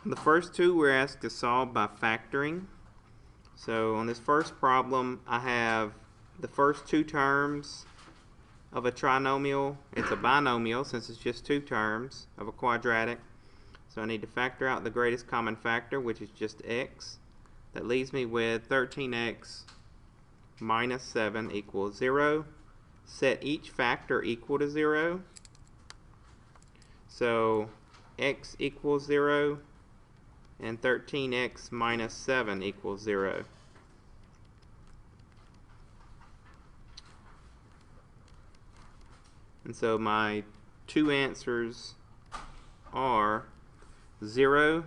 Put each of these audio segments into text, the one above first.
The first two we're asked to solve by factoring. So on this first problem, I have the first two terms of a trinomial. It's a binomial since it's just two terms of a quadratic. So I need to factor out the greatest common factor, which is just x. That leaves me with 13x minus 7 equals 0. Set each factor equal to 0. So x equals 0 and 13x minus 7 equals 0. And so my two answers are 0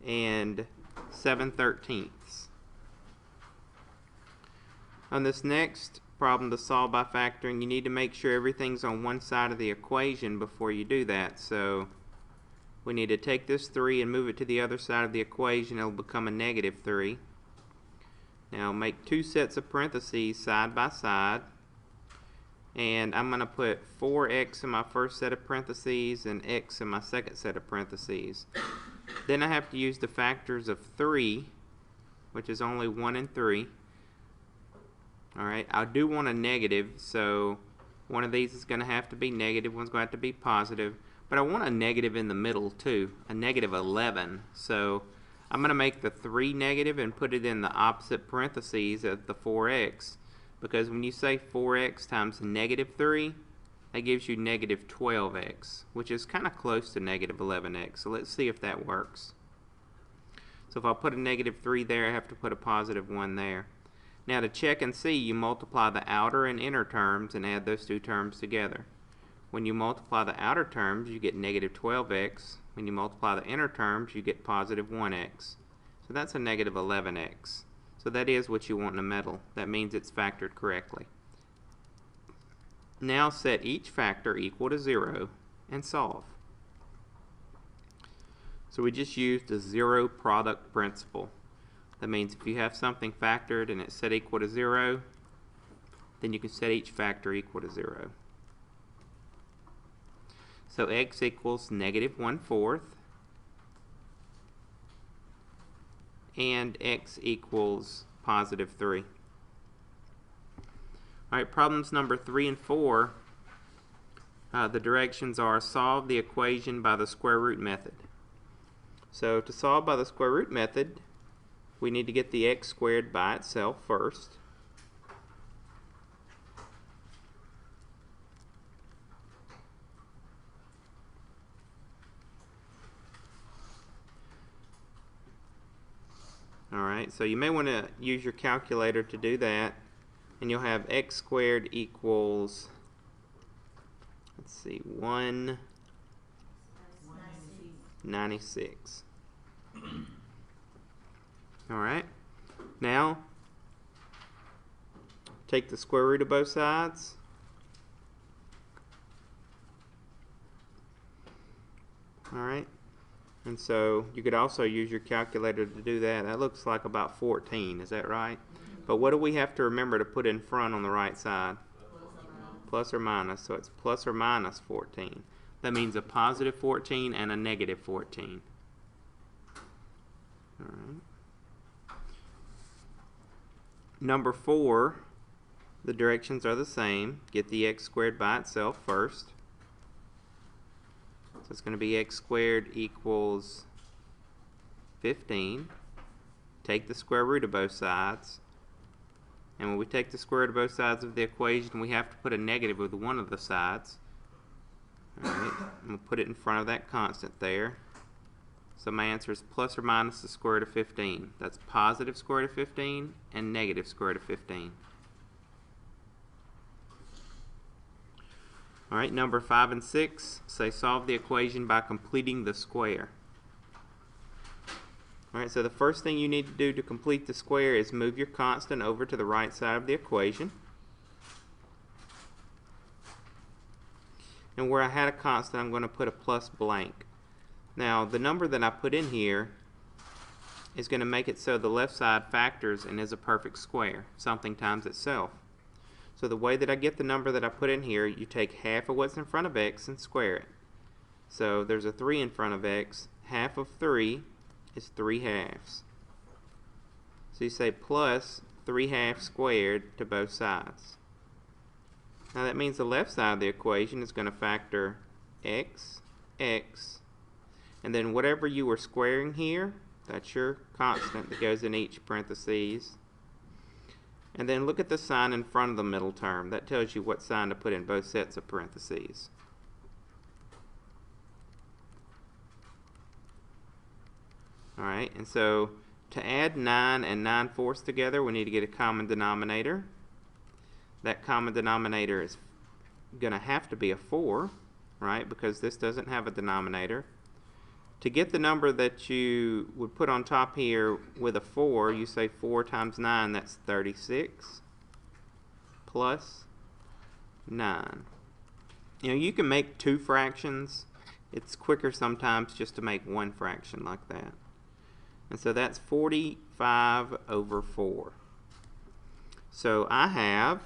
and 7/13. On this next problem to solve by factoring, you need to make sure everything's on one side of the equation before you do that. So we need to take this 3 and move it to the other side of the equation. It'll become a negative 3. Now make two sets of parentheses side by side. And I'm going to put 4x in my first set of parentheses and x in my second set of parentheses. Then I have to use the factors of 3, which is only 1 and 3. Alright, I do want a negative, so one of these is going to have to be negative, one's going to have to be positive. But I want a negative in the middle too, a negative 11. So I'm going to make the 3 negative and put it in the opposite parentheses of the 4x. Because when you say 4x times negative 3, that gives you negative 12x, which is kind of close to negative 11x. So let's see if that works. So if I put a negative 3 there, I have to put a positive 1 there. Now to check and see, you multiply the outer and inner terms and add those two terms together. When you multiply the outer terms, you get negative 12x. When you multiply the inner terms, you get positive 1x. So that's a negative 11x. So that is what you want in the middle. That means it's factored correctly. Now set each factor equal to 0 and solve. So we just used the zero product principle. That means if you have something factored and it's set equal to 0, then you can set each factor equal to 0. So x equals negative 1/4 and x equals positive 3. Alright, problems number 3 and 4, the directions are solve the equation by the square root method. So to solve by the square root method, we need to get the x squared by itself first. Alright, so you may want to use your calculator to do that, and you'll have x squared equals, let's see, 196. Alright, now take the square root of both sides. Alright, and so you could also use your calculator to do that. That looks like about 14, is that right? But what do we have to remember to put in front on the right side? Plus or minus. So it's plus or minus 14. That means a positive 14 and a negative 14. Alright. Number 4, the directions are the same. Get the x squared by itself first. So it's going to be x squared equals 15. Take the square root of both sides. And when we take the square root of both sides of the equation, we have to put a negative with one of the sides. Alright, I'm going to put it in front of that constant there. So my answer is plus or minus the square root of 15. That's positive square root of 15 and negative square root of 15. Alright, number 5 and 6 say solve the equation by completing the square. Alright, so the first thing you need to do to complete the square is move your constant over to the right side of the equation. And where I had a constant, I'm going to put a plus blank. Now, the number that I put in here is going to make it so the left side factors and is a perfect square, something times itself. So the way that I get the number that I put in here, you take half of what's in front of x and square it. So there's a 3 in front of x. half of 3 is 3/2. So you say plus 3/2 squared to both sides. Now that means the left side of the equation is going to factor x, x, and then whatever you were squaring here, that's your constant that goes in each parentheses. And then look at the sign in front of the middle term. That tells you what sign to put in both sets of parentheses. Alright, and so to add 9 and 9/4 together, we need to get a common denominator. That common denominator is going to have to be a 4, right, because this doesn't have a denominator. To get the number that you would put on top here with a 4, you say 4 times 9, that's 36, plus 9. You know, you can make 2 fractions. It's quicker sometimes just to make 1 fraction like that. And so that's 45/4. So I have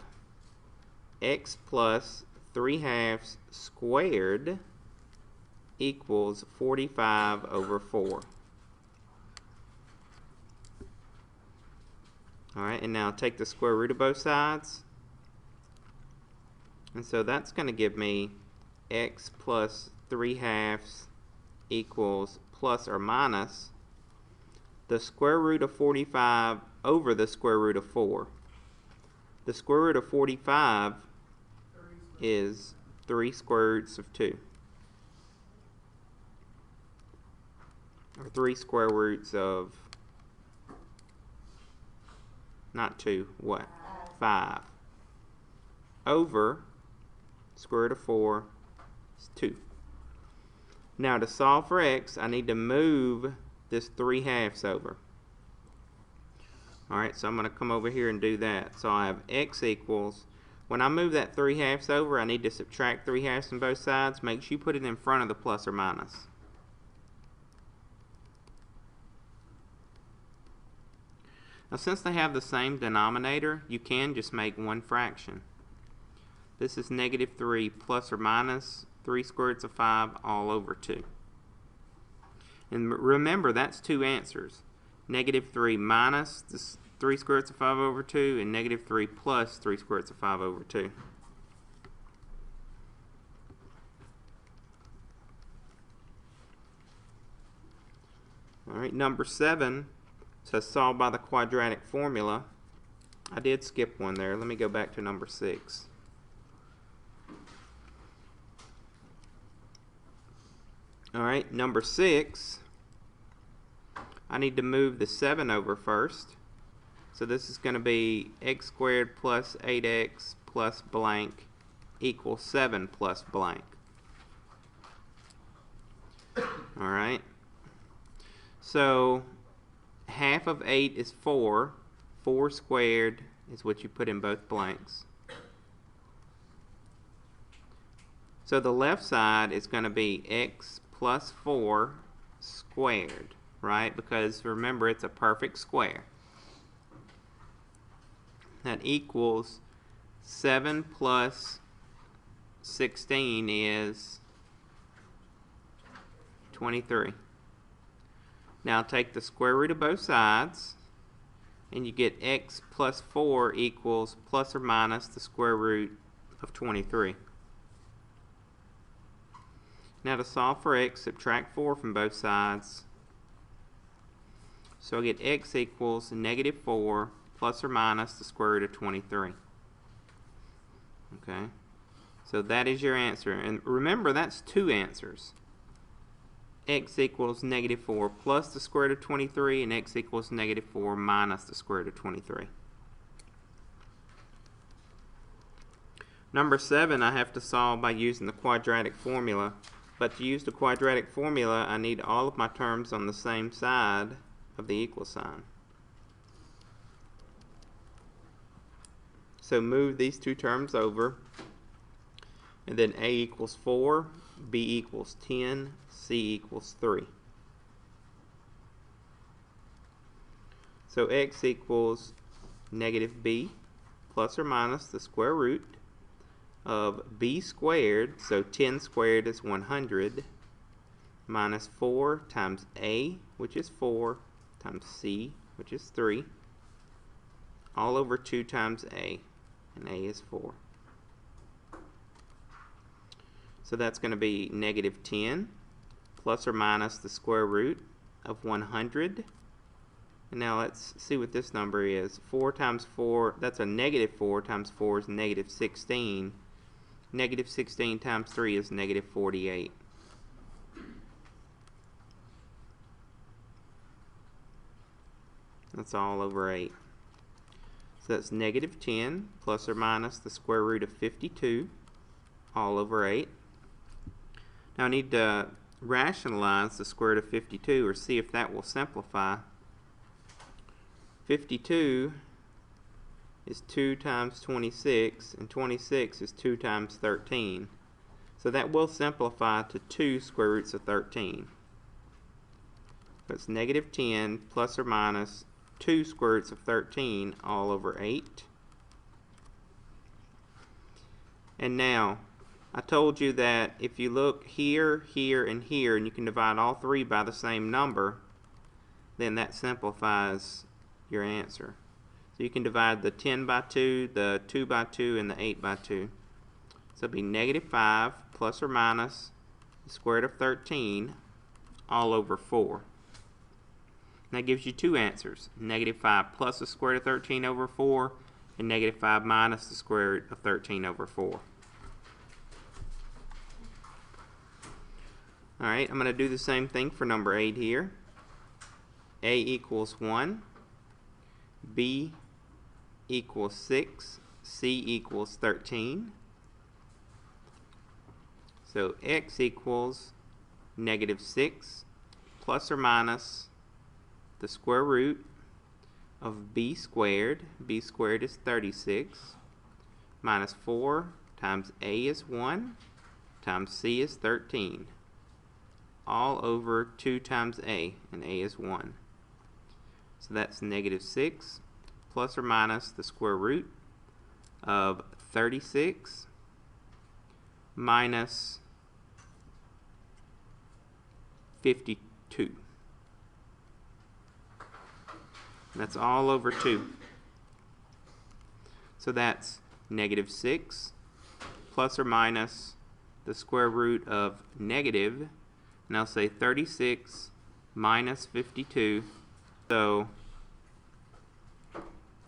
x plus 3/2 squared equals 45/4. Alright, and now take the square root of both sides. And so that's going to give me x plus 3/2 equals plus or minus the square root of 45 over the square root of 4. The square root of 45 is 3 square roots of 2. Or 3 square roots of, not 2, what? 5. Over square root of 4 is 2. Now to solve for x, I need to move this 3/2 over. Alright, so I'm going to come over here and do that. So I have x equals, when I move that 3/2 over, I need to subtract 3/2 on both sides. Make sure you put it in front of the plus or minus. Now since they have the same denominator, you can just make 1 fraction. This is -3 plus or minus 3 square roots of 5 all over 2. And remember, that's 2 answers. -3 minus the 3 square roots of 5 over 2, and -3 plus 3 square roots of 5 over 2. Alright, number 7 says solve by the quadratic formula. I did skip one there. Let me go back to number 6. Alright, number 6, I need to move the 7 over first. So this is going to be x squared plus 8x plus blank equals 7 plus blank. Alright, so half of 8 is 4. 4 squared is what you put in both blanks. So the left side is going to be x plus 4 squared, right? Because remember, it's a perfect square. That equals 7 plus 16 is 23. Now take the square root of both sides, and you get x plus 4 equals plus or minus the square root of 23. Now to solve for x, subtract 4 from both sides. So I get x equals -4 plus or minus the square root of 23. Okay, so that is your answer. And remember, that's 2 answers. X equals -4 plus the square root of 23, and x equals -4 minus the square root of 23. Number 7, I have to solve by using the quadratic formula. But to use the quadratic formula, I need all of my terms on the same side of the equal sign. So move these 2 terms over, and then a equals 4, b equals 10, c equals 3. So x equals -b plus or minus the square root of b squared, so 10 squared is 100, minus 4 times a, which is 4, times c, which is 3, all over 2 times a, and a is 4. So that's going to be negative 10 plus or minus the square root of 100. And now let's see what this number is. 4 times 4, that's a negative 4 times 4 is negative 16. Negative 16 times 3 is negative 48. That's all over 8. So that's negative 10 plus or minus the square root of 52 all over 8. Now I need to rationalize the square root of 52 or see if that will simplify. 52 is 2 times 26, and 26 is 2 times 13. So that will simplify to 2 square roots of 13. So it's negative 10 plus or minus 2 square roots of 13 all over 8. And now, I told you that if you look here, here, and here, and you can divide all three by the same number, then that simplifies your answer. So you can divide the 10 by 2, the 2 by 2, and the 8 by 2. So it'll be negative 5 plus or minus the square root of 13 all over 4. And that gives you two answers. Negative 5 plus the square root of 13 over 4, and negative 5 minus the square root of 13 over 4. Alright, I'm going to do the same thing for number 8 here. A equals 1, B equals 6, C equals 13. So x equals negative 6 plus or minus the square root of b squared. B squared is 36 minus 4 times a is 1 times c is 13 all over 2 times a, and a is 1. So that's negative 6 plus or minus the square root of 36 minus 52. That's all over 2. So that's negative 6 plus or minus the square root of negative, and I'll say 36 minus 52. So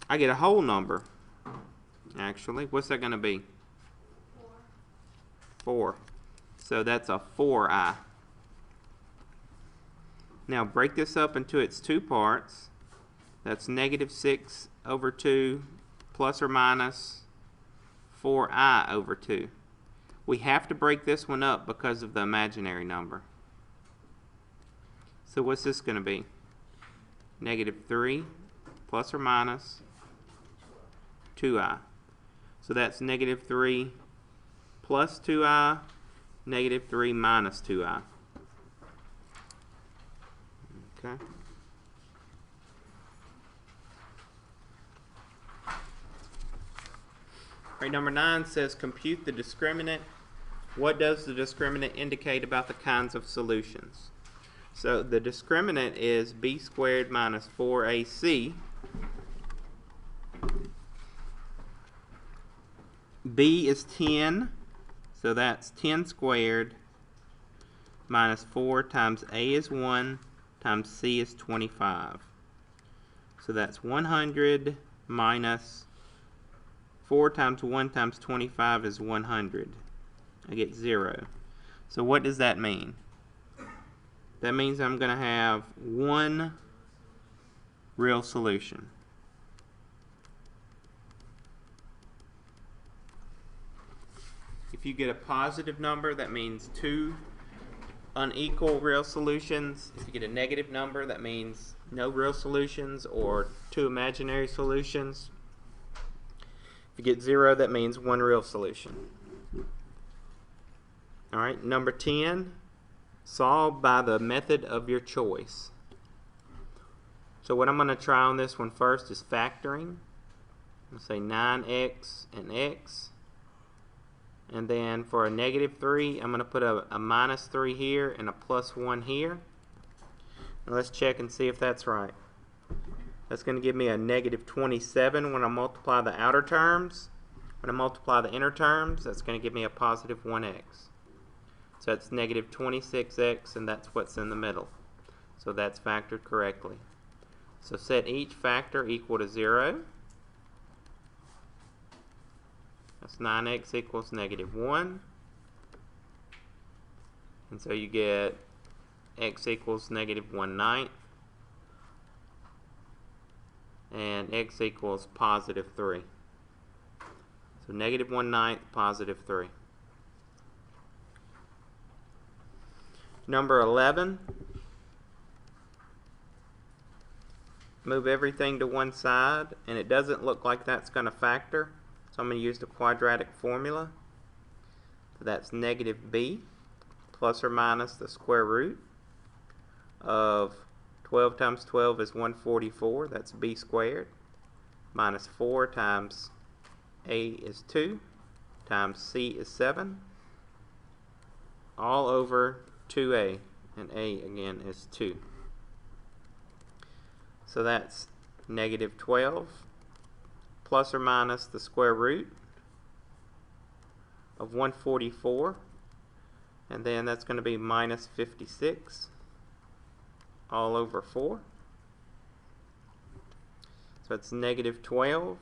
I get a whole number. Actually, what's that going to be? 4. So that's a 4i. Now break this up into its two parts. That's negative 6 over 2 plus or minus 4i over 2. We have to break this one up because of the imaginary number. So what's this going to be? Negative 3 plus or minus 2i. So that's negative 3 plus 2i, negative 3 minus 2i. Okay. Right, number 9 says compute the discriminant. What does the discriminant indicate about the kinds of solutions? So the discriminant is b squared minus 4ac. B is 10, so that's 10 squared minus 4 times a is 1 times c is 25. So that's 100 minus 4 times 1 times 25 is 100. I get 0. So what does that mean? That means I'm going to have one real solution. If you get a positive number, that means two unequal real solutions. If you get a negative number, that means no real solutions or two imaginary solutions. If you get 0, that means one real solution. Alright, number 10, solve by the method of your choice. So what I'm going to try on this one first is factoring. I'll say 9x and x, And then for a negative 3, I'm going to put a minus 3 here and a plus 1 here. And let's check and see if that's right. That's going to give me a negative 27 when I multiply the outer terms. When I multiply the inner terms, that's going to give me a positive 1x. So that's negative 26x, and that's what's in the middle. So that's factored correctly. So set each factor equal to 0. That's 9x equals negative 1. And so you get x equals negative 1/9. And x equals positive 3. So negative 1/9, positive 3. Number 11. Move everything to one side, and it doesn't look like that's going to factor. So I'm going to use the quadratic formula. So that's negative b plus or minus the square root of 12 times 12 is 144. That's b squared. Minus 4 times a is 2 times c is 7. All over 2a. And a again is 2. So that's negative 12 plus or minus the square root of 144. And then that's going to be minus 56 all over 4. So it's negative 12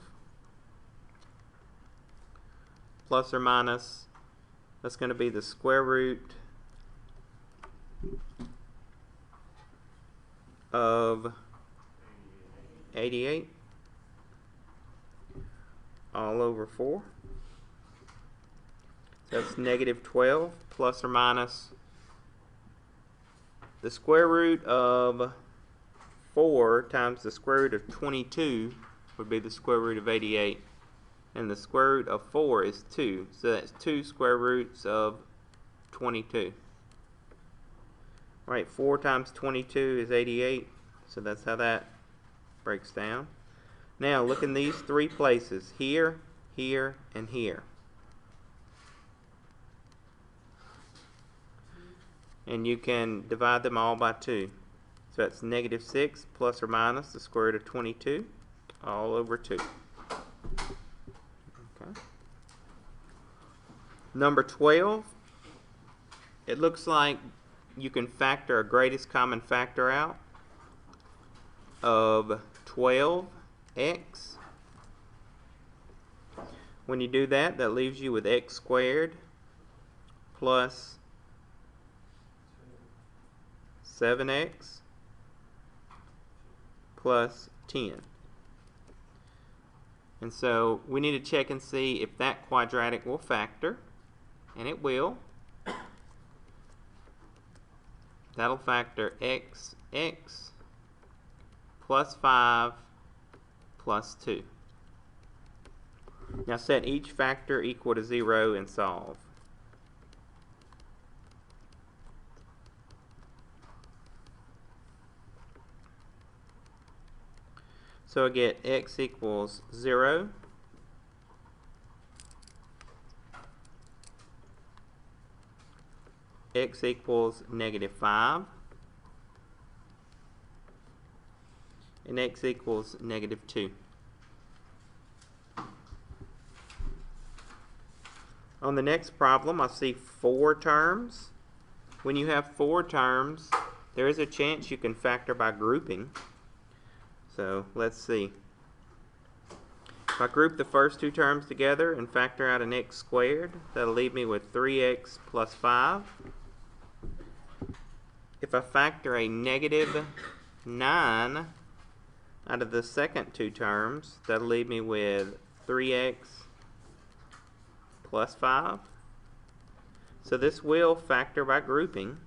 plus or minus, that's going to be the square root of 88 all over 4. So that's negative 12 plus or minus the square root of 4 times the square root of 22 would be the square root of 88. And the square root of 4 is 2. So that's 2 square roots of 22. Right, 4 times 22 is 88. So that's how that breaks down. Now look in these three places, here, here, and here. And you can divide them all by 2. So that's negative 6 plus or minus the square root of 22 all over 2. Okay. Number 12, it looks like you can factor a greatest common factor out of 12x. When you do that, that leaves you with x squared plus 7x plus 10. And so we need to check and see if that quadratic will factor, and it will. That'll factor x plus 5 plus 2. Now set each factor equal to 0 and solve. So I get x equals 0, x equals negative 5, and x equals negative 2. On the next problem, I see 4 terms. When you have 4 terms, there is a chance you can factor by grouping. So let's see. If I group the first 2 terms together and factor out an x squared, that'll leave me with 3x plus 5. If I factor a negative 9 out of the second 2 terms, that'll leave me with 3x plus 5. So this will factor by grouping.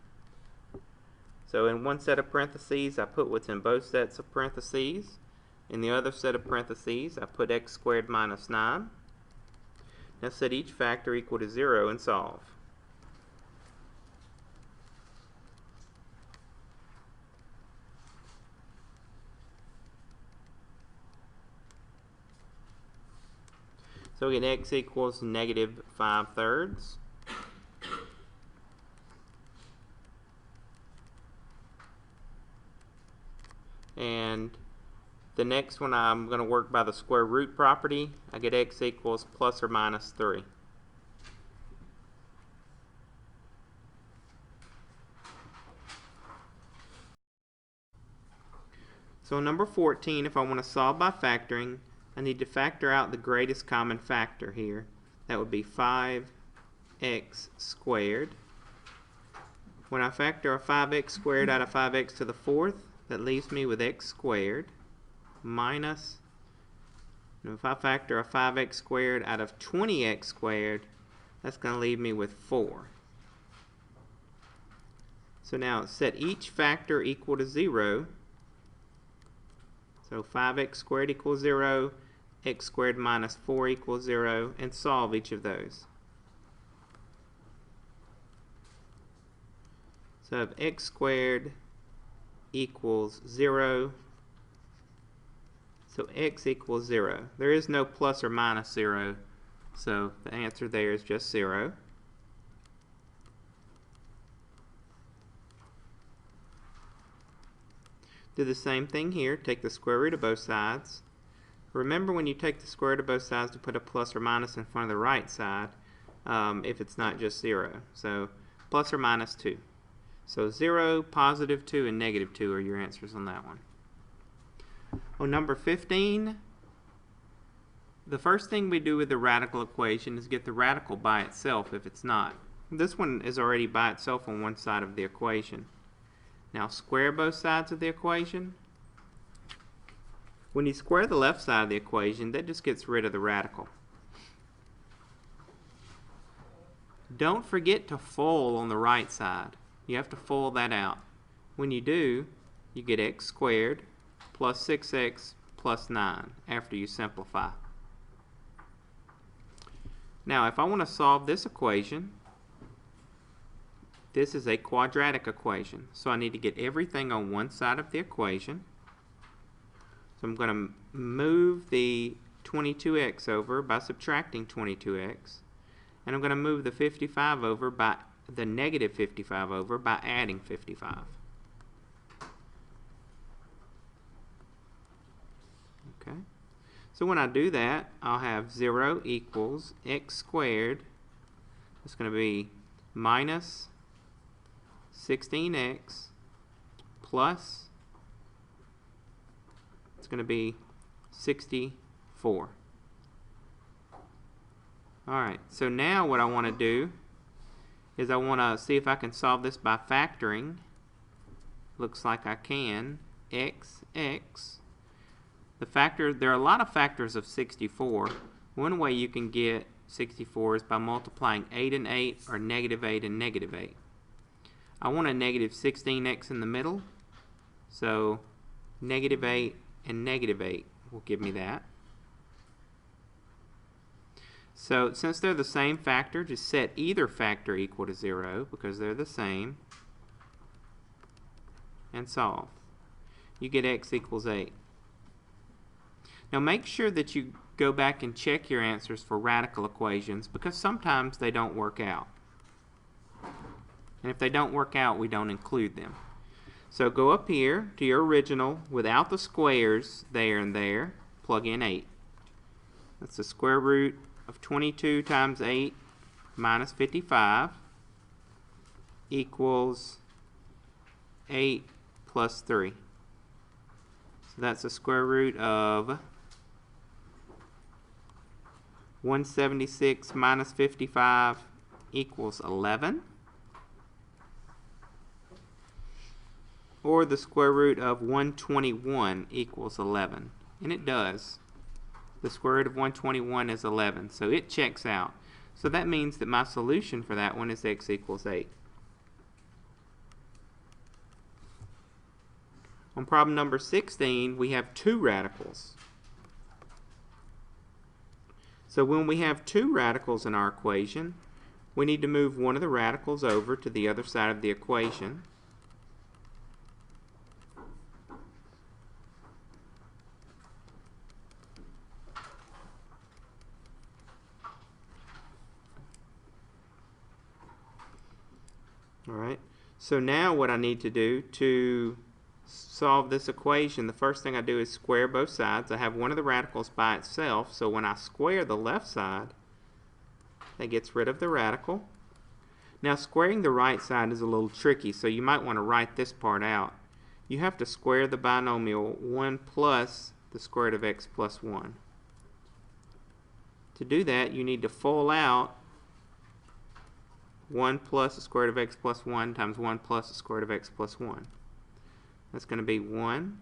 So in one set of parentheses, I put what's in both sets of parentheses. In the other set of parentheses, I put x squared minus 9. Now set each factor equal to 0 and solve. So we get x equals negative 5/3. And the next one, I'm going to work by the square root property. I get x equals plus or minus 3. So number 14, if I want to solve by factoring, I need to factor out the greatest common factor here. That would be 5x squared. When I factor a 5x squared out of 5x to the fourth, that leaves me with x squared minus, and if I factor a 5x squared out of 20x squared, that's going to leave me with 4. So now set each factor equal to 0. So 5x squared equals 0, x squared minus 4 equals 0, and solve each of those. So if x squared equals 0, so x equals 0. There is no plus or minus 0, so the answer there is just 0. Do the same thing here. Take the square root of both sides. Remember, when you take the square root of both sides, to put a plus or minus in front of the right side if it's not just 0. So plus or minus 2. So 0, positive 2, and negative 2 are your answers on that one. On number 15, the first thing we do with the radical equation is get the radical by itself if it's not. This one is already by itself on one side of the equation. Now square both sides of the equation. When you square the left side of the equation, that just gets rid of the radical. Don't forget to FOIL on the right side. You have to FOIL that out. When you do, you get x squared plus 6x plus 9 after you simplify. Now if I want to solve this equation, this is a quadratic equation, so I need to get everything on one side of the equation. So I'm going to move the 22x over by subtracting 22x, and I'm going to move the 55 over by the negative 55 over by adding 55. Okay. So when I do that, I'll have 0 equals x squared. It's going to be minus 16x plus, it's going to be 64. Alright, so now what I want to do is I want to see if I can solve this by factoring. Looks like I can. X. The factor, there are a lot of factors of 64. One way you can get 64 is by multiplying 8 and 8 or negative 8 and negative 8. I want a negative 16x in the middle, so negative 8 and negative 8 will give me that. So since they're the same factor, just set either factor equal to 0 because they're the same and solve. You get x equals 8. Now make sure that you go back and check your answers for radical equations because sometimes they don't work out. And if they don't work out, we don't include them. So go up here to your original without the squares there and there, plug in 8. That's the square root of 22 times 8 minus 55 equals 8 plus 3. So that's the square root of 176 minus 55 equals 11. Or the square root of 121 equals 11. And it does. The square root of 121 is 11. So it checks out. So that means that my solution for that one is x equals 8. On problem number 16, we have two radicals. So when we have two radicals in our equation, we need to move one of the radicals over to the other side of the equation. Alright, so now what I need to do to solve this equation, the first thing I do is square both sides. I have one of the radicals by itself, so when I square the left side, that gets rid of the radical. Now squaring the right side is a little tricky, so you might want to write this part out. You have to square the binomial 1 plus the square root of x plus 1. To do that, you need to FOIL out 1 plus the square root of x plus 1 times 1 plus the square root of x plus 1. That's going to be 1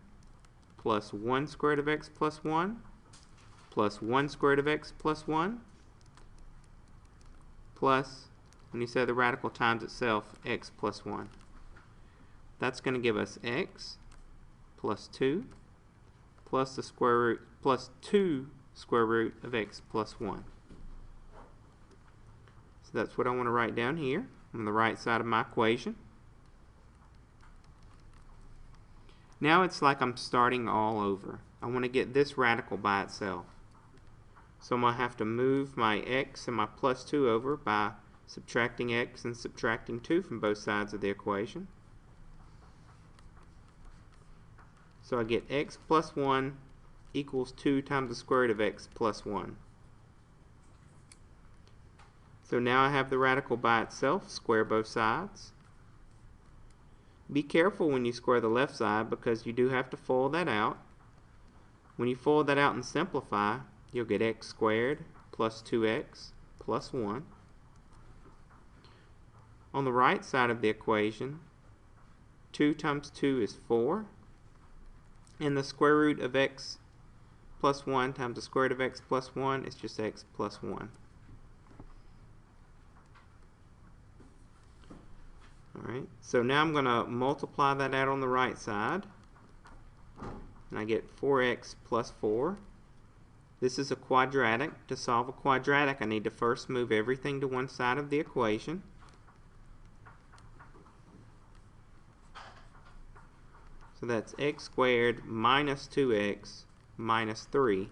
plus 1 square root of x plus 1 plus 1 square root of x plus 1 plus, when you say the radical times itself, x plus 1. That's going to give us x plus 2 plus the square root plus 2 square root of x plus 1. So that's what I want to write down here on the right side of my equation. Now it's like I'm starting all over. I want to get this radical by itself. So I'm going to have to move my x and my plus 2 over by subtracting x and subtracting 2 from both sides of the equation. So I get x plus 1 equals 2 times the square root of x plus 1. So now I have the radical by itself. Square both sides. Be careful when you square the left side because you do have to FOIL that out. When you FOIL that out and simplify, you'll get x squared plus 2x plus 1. On the right side of the equation, 2 times 2 is 4. And the square root of x plus 1 times the square root of x plus 1 is just x plus 1. Alright, so now I'm going to multiply that out on the right side. And I get 4x plus 4. This is a quadratic. To solve a quadratic, I need to first move everything to one side of the equation. So that's x squared minus 2x minus 3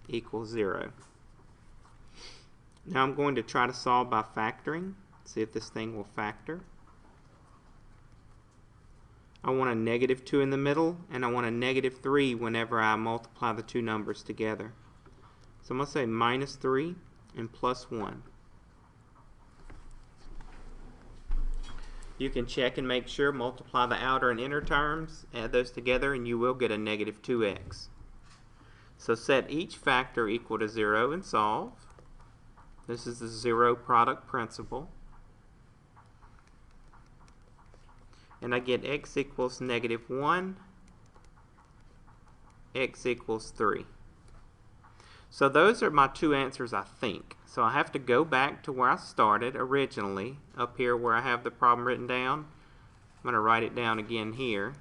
equals 0. Now I'm going to try to solve by factoring. See if this thing will factor. I want a negative 2 in the middle, and I want a negative 3 whenever I multiply the two numbers together. So I'm going to say minus 3 and plus 1. You can check and make sure, multiply the outer and inner terms, add those together, and you will get a negative 2x. So set each factor equal to 0 and solve. This is the zero product principle. And I get x equals negative 1, x equals 3. So those are my two answers, I think. So I have to go back to where I started originally, up here where I have the problem written down. I'm going to write it down again here.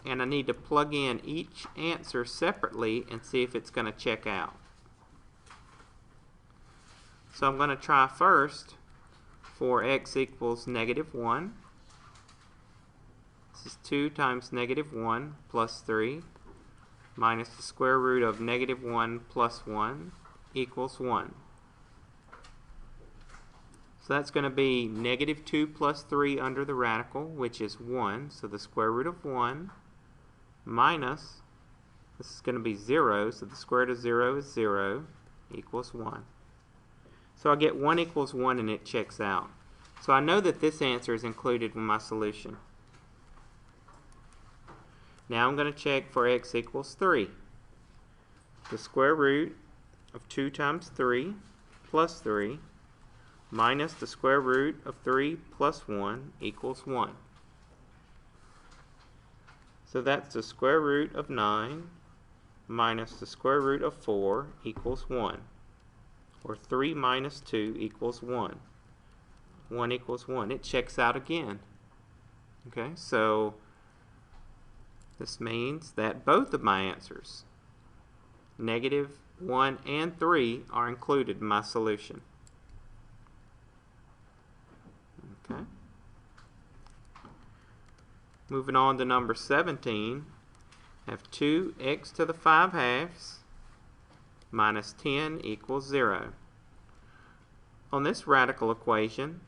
And I need to plug in each answer separately and see if it's going to check out. So I'm going to try first for x equals negative 1. This is 2 times negative 1 plus 3 minus the square root of negative 1 plus 1 equals 1. So that's going to be negative 2 plus 3 under the radical, which is 1. So the square root of 1 minus, this is going to be 0, so the square root of 0 is 0, equals 1. So I get 1 equals 1 and it checks out. So I know that this answer is included in my solution. Now I'm going to check for x equals 3. The square root of 2 times 3 plus 3 minus the square root of 3 plus 1 equals 1. So that's the square root of 9 minus the square root of 4 equals 1. Or 3 minus 2 equals 1. 1 equals 1. It checks out again. Okay, so this means that both of my answers, negative 1 and 3, are included in my solution. Okay. Moving on to number 17, I have 2x to the 5 halves minus 10 equals 0. On this radical equation,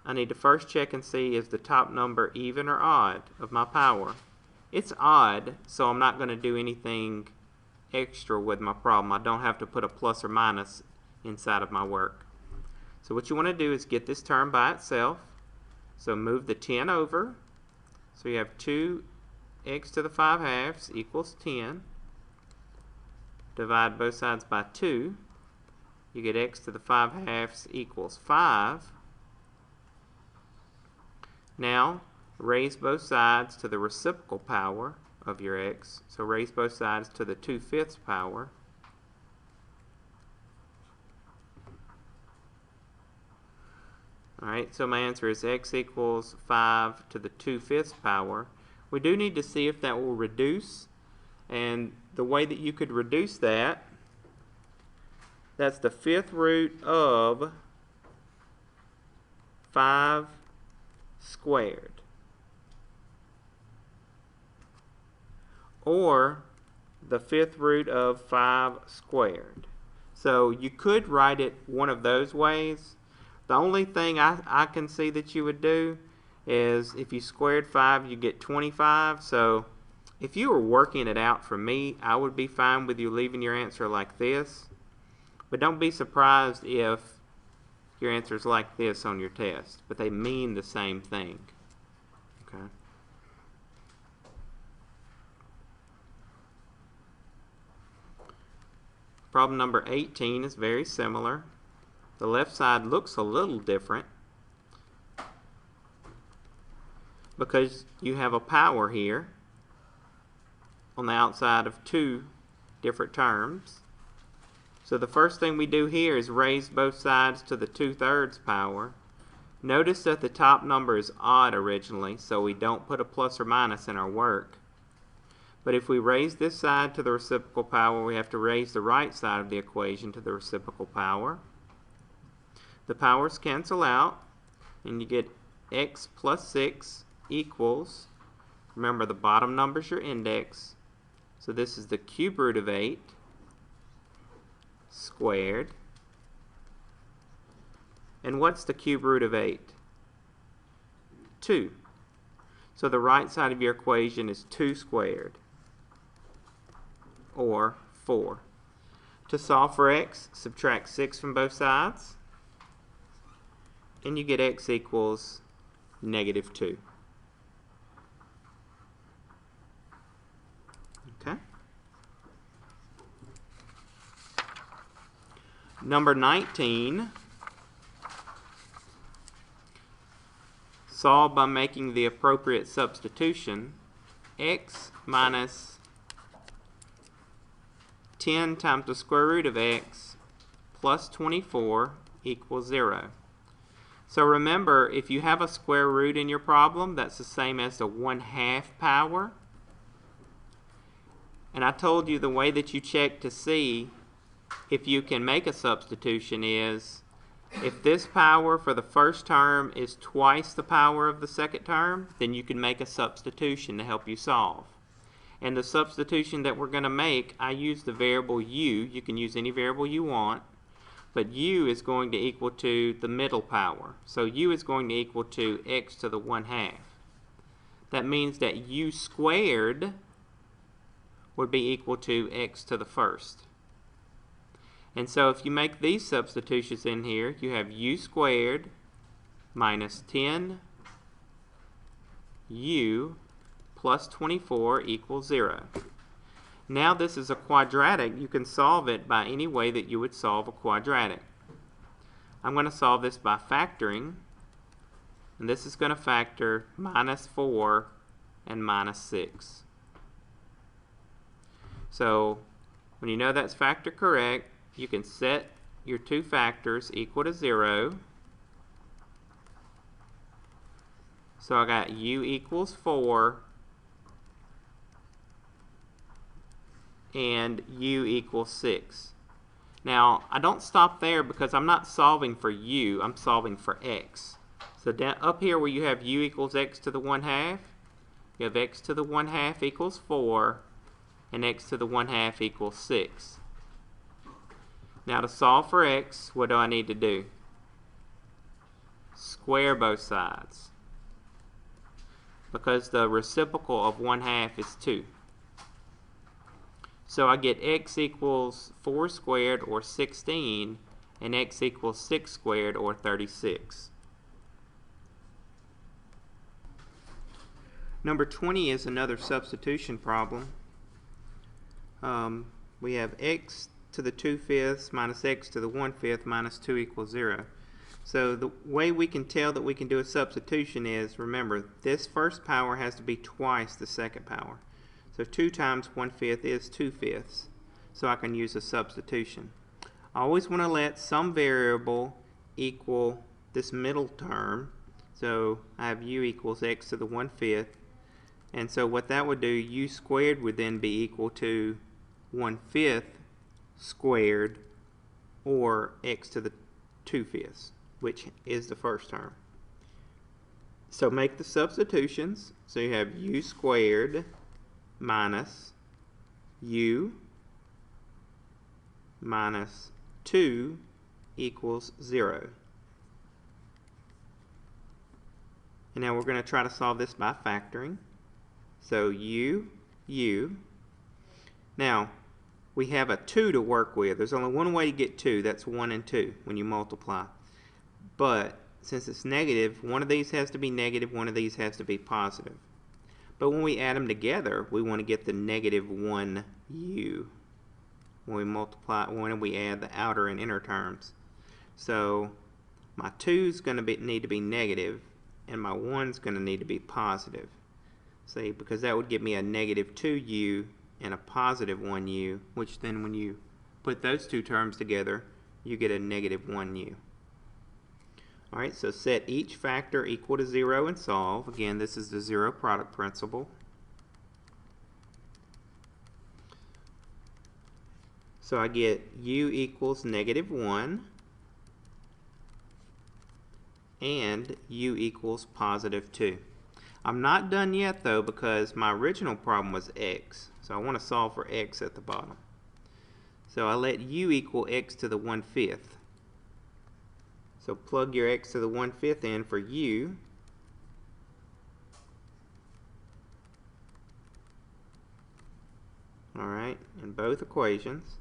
I need to first check and see is the top number even or odd of my power. It's odd, so I'm not going to do anything extra with my problem. I don't have to put a plus or minus inside of my work. So what you want to do is get this term by itself. So move the 10 over. So you have 2x to the 5 halves equals 10. Divide both sides by 2. You get x to the 5 halves equals 5. Now, raise both sides to the reciprocal power of your x. So raise both sides to the 2/5 power. Alright, so my answer is x equals 5 to the 2/5 power. We do need to see if that will reduce, and the way that you could reduce that, that's the 5th root of 5 squared. Or the 5th root of 5 squared. So you could write it one of those ways. The only thing I can see that you would do is if you squared 5, you get 25. So if you were working it out for me, I would be fine with you leaving your answer like this. But don't be surprised if your answer is like this on your test. But they mean the same thing. Okay. Problem number 18 is very similar. The left side looks a little different because you have a power here on the outside of 2 different terms. So the first thing we do here is raise both sides to the 2/3 power. Notice that the top number is odd originally, so we don't put a plus or minus in our work. But if we raise this side to the reciprocal power, we have to raise the right side of the equation to the reciprocal power. The powers cancel out, and you get x plus 6 equals, remember the bottom number is your index, so this is the cube root of 8 squared. And what's the cube root of 8? 2. So the right side of your equation is 2 squared, or 4. To solve for x, subtract 6 from both sides, and you get x equals -2. Okay. Number 19. Solve by making the appropriate substitution. X minus 10 times the square root of x plus 24 equals 0. So remember, if you have a square root in your problem, that's the same as the 1/2 power. And I told you the way that you check to see if you can make a substitution is if this power for the first term is twice the power of the second term, then you can make a substitution to help you solve. And the substitution that we're going to make, I use the variable u. You can use any variable you want. But u is going to equal to the middle power. So u is going to equal to x to the 1/2. That means that u squared would be equal to x to the first. And so if you make these substitutions in here, you have u squared minus 10 u plus 24 equals 0. Now this is a quadratic. You can solve it by any way that you would solve a quadratic. I'm going to solve this by factoring. And this is going to factor -4 and -6. So when you know that's factor correct, you can set your two factors equal to 0. So I got u equals 4 and u equals 6. Now, I don't stop there because I'm not solving for u, I'm solving for x. So down, up here where you have u equals x to the 1/2, you have x to the 1/2 equals 4, and x to the 1/2 equals 6. Now to solve for x, what do I need to do? square both sides, because the reciprocal of 1/2 is 2. So I get x equals 4 squared, or 16, and x equals 6 squared, or 36. Number 20 is another substitution problem. We have x to the 2/5 minus x to the 1/5 minus 2 equals 0. So the way we can tell that we can do a substitution is, remember, this first power has to be twice the second power. So 2 times 1/5 is 2/5. So I can use a substitution. I always want to let some variable equal this middle term. So I have u equals x to the 1/5. And so what that would do, u squared would then be equal to 1/5 squared, or x to the 2/5, which is the first term. So make the substitutions. So you have u squared minus u minus 2 equals 0. And now we're going to try to solve this by factoring. So u. Now we have a 2 to work with. There's only one way to get 2. That's 1 and 2 when you multiply. But since it's negative, one of these has to be negative, one of these has to be positive. But when we add them together, we want to get the negative 1u when we add the outer and inner terms. So my 2's going to need to be negative, and my 1's going to need to be positive. See, because that would give me a negative 2u and a positive 1u, which then when you put those two terms together, you get a negative 1u. Alright, so set each factor equal to 0 and solve. Again, this is the zero product principle. So I get u equals negative 1 and u equals positive 2. I'm not done yet though, because my original problem was x. So I want to solve for x at the bottom. So I let u equal x to the 1/5. So plug your x to the 1/5 in for u. Alright, in both equations.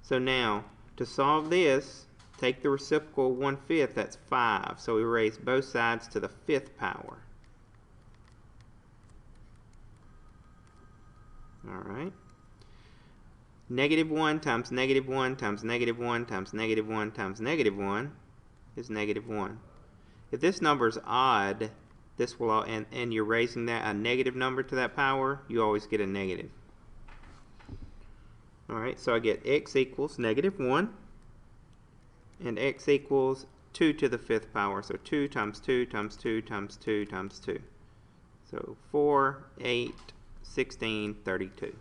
So now, to solve this, take the reciprocal of 1/5, that's 5. So we raise both sides to the 5th power. Alright. Negative 1 times negative 1 times negative 1 times negative 1 times negative 1 is negative 1. If this number is odd, this will, and you're raising that a negative number to that power, you always get a negative. Alright, so I get x equals negative 1 and x equals 2 to the 5th power. So 2 times 2 times 2 times 2 times 2. So 4, 8, 16, 32.